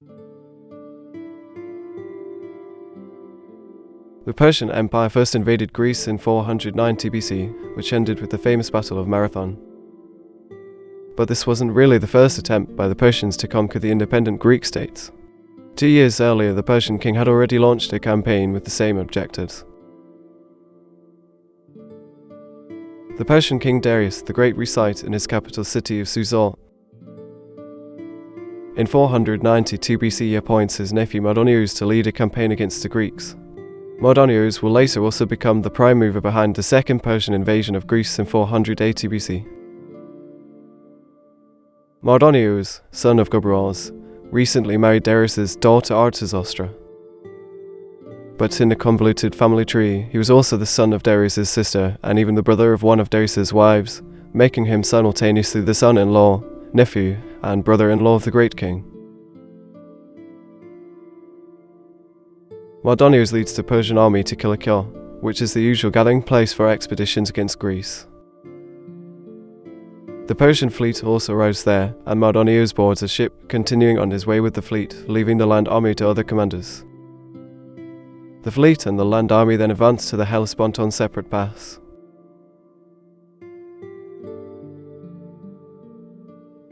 The Persian Empire first invaded Greece in 490 BC, which ended with the famous Battle of Marathon. But this wasn't really the first attempt by the Persians to conquer the independent Greek states. 2 years earlier, the Persian king had already launched a campaign with the same objectives. The Persian king Darius the Great reside in his capital city of Susa. In 492 BC, he appoints his nephew Mardonius to lead a campaign against the Greeks. Mardonius will later also become the prime mover behind the second Persian invasion of Greece in 480 BC. Mardonius, son of Gobryas, recently married Darius's daughter Artazostra. But in the convoluted family tree, he was also the son of Darius's sister and even the brother of one of Darius's wives, making him simultaneously the son-in-law, nephew, and brother-in-law of the great king. Mardonius leads the Persian army to Kilikya, which is the usual gathering place for expeditions against Greece. The Persian fleet also arrives there, and Mardonius boards a ship, continuing on his way with the fleet, leaving the land army to other commanders. The fleet and the land army then advance to the Hellespont on separate paths.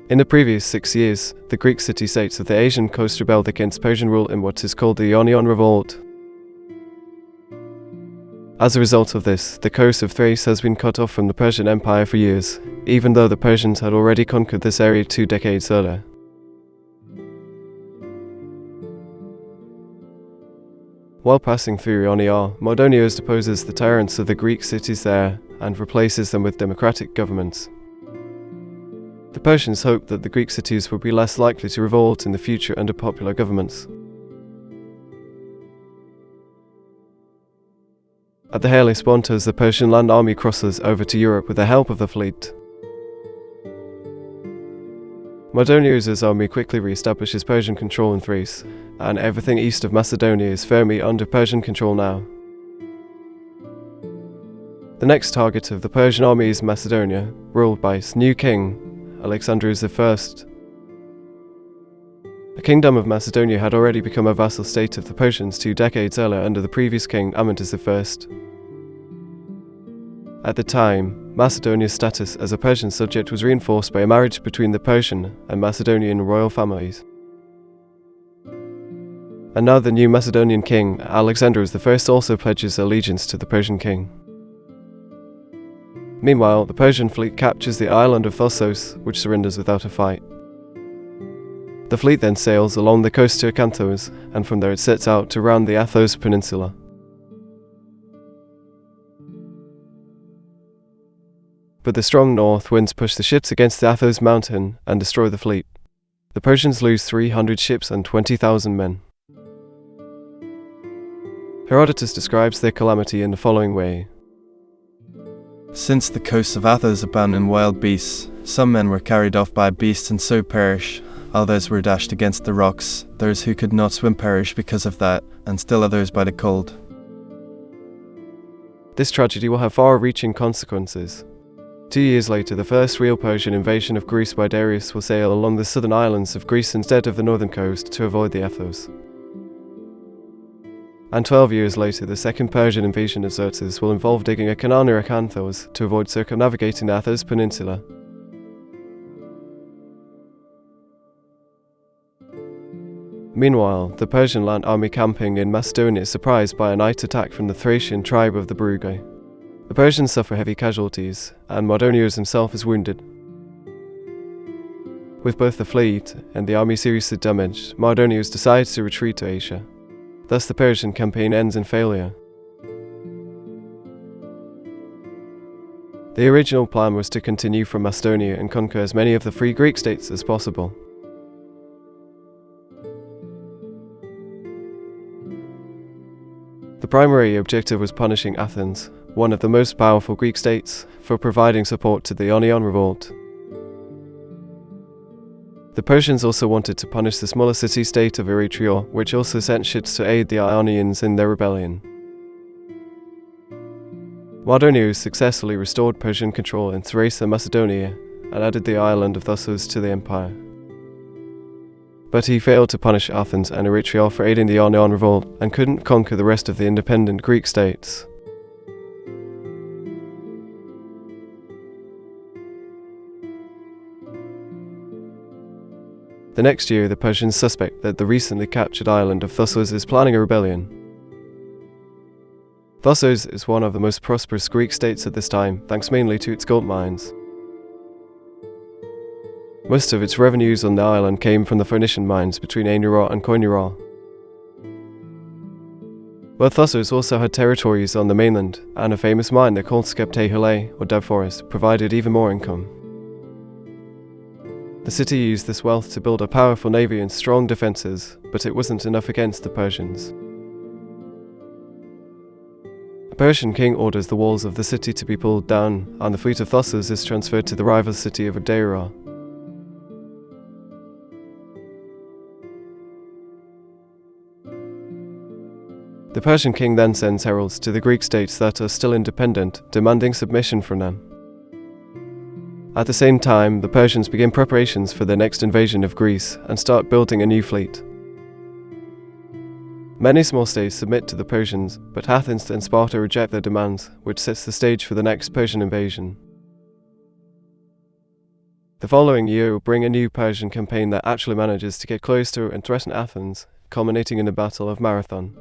In the previous 6 years, the Greek city-states of the Asian coast rebelled against Persian rule in what is called the Ionian Revolt. As a result of this, the coast of Thrace has been cut off from the Persian Empire for years, even though the Persians had already conquered this area 2 decades earlier. While passing through Ionia, Mardonius deposes the tyrants of the Greek cities there and replaces them with democratic governments. The Persians hoped that the Greek cities would be less likely to revolt in the future under popular governments. At the Hellespont, as the Persian land army crosses over to Europe with the help of the fleet, Mardonius's army quickly re-establishes Persian control in Thrace, and everything east of Macedonia is firmly under Persian control now. The next target of the Persian army is Macedonia, ruled by its new king, Alexandros I. The kingdom of Macedonia had already become a vassal state of the Persians 2 decades earlier under the previous king, Amyntas I. At the time, Macedonia's status as a Persian subject was reinforced by a marriage between the Persian and Macedonian royal families. And now the new Macedonian king, Alexandros I, also pledges allegiance to the Persian king. Meanwhile, the Persian fleet captures the island of Athos, which surrenders without a fight. The fleet then sails along the coast to Acanthos, and from there it sets out to round the Athos peninsula. But the strong north winds push the ships against the Athos mountain and destroy the fleet. The Persians lose 300 ships and 20,000 men. Herodotus describes their calamity in the following way. Since the coasts of Athos abound in wild beasts, some men were carried off by beasts and so perish, others were dashed against the rocks, those who could not swim perish because of that, and still others by the cold. This tragedy will have far-reaching consequences. 2 years later, the first real Persian invasion of Greece by Darius will sail along the southern islands of Greece instead of the northern coast to avoid the Athos. And 12 years later, the second Persian invasion of Xerxes will involve digging a canal near Acanthos to avoid circumnavigating the Athos peninsula. Meanwhile, the Persian land army camping in Macedonia is surprised by a night attack from the Thracian tribe of the Brugai. The Persians suffer heavy casualties, and Mardonius himself is wounded. With both the fleet and the army seriously damaged, Mardonius decides to retreat to Asia. Thus the Persian campaign ends in failure. The original plan was to continue from Macedonia and conquer as many of the free Greek states as possible. The primary objective was punishing Athens, one of the most powerful Greek states, for providing support to the Ionian Revolt. The Persians also wanted to punish the smaller city-state of Eretria, which also sent ships to aid the Ionians in their rebellion. Mardonius successfully restored Persian control in Thrace and Macedonia, and added the island of Thasos to the empire. But he failed to punish Athens and Eritrea for aiding the Ionian revolt and couldn't conquer the rest of the independent Greek states. The next year, the Persians suspect that the recently captured island of Thessos is planning a rebellion. Thessos is one of the most prosperous Greek states at this time, thanks mainly to its gold mines. Most of its revenues on the island came from the Phoenician mines between Ainura and Koinura. But Thessos also had territories on the mainland, and a famous mine they called Skeptae or Dev Forest provided even more income. The city used this wealth to build a powerful navy and strong defenses, but it wasn't enough against the Persians. The Persian king orders the walls of the city to be pulled down, and the fleet of Thessos is transferred to the rival city of Abdera. The Persian king then sends heralds to the Greek states that are still independent, demanding submission from them. At the same time, the Persians begin preparations for their next invasion of Greece and start building a new fleet. Many small states submit to the Persians, but Athens and Sparta reject their demands, which sets the stage for the next Persian invasion. The following year will bring a new Persian campaign that actually manages to get close to and threaten Athens, culminating in the Battle of Marathon.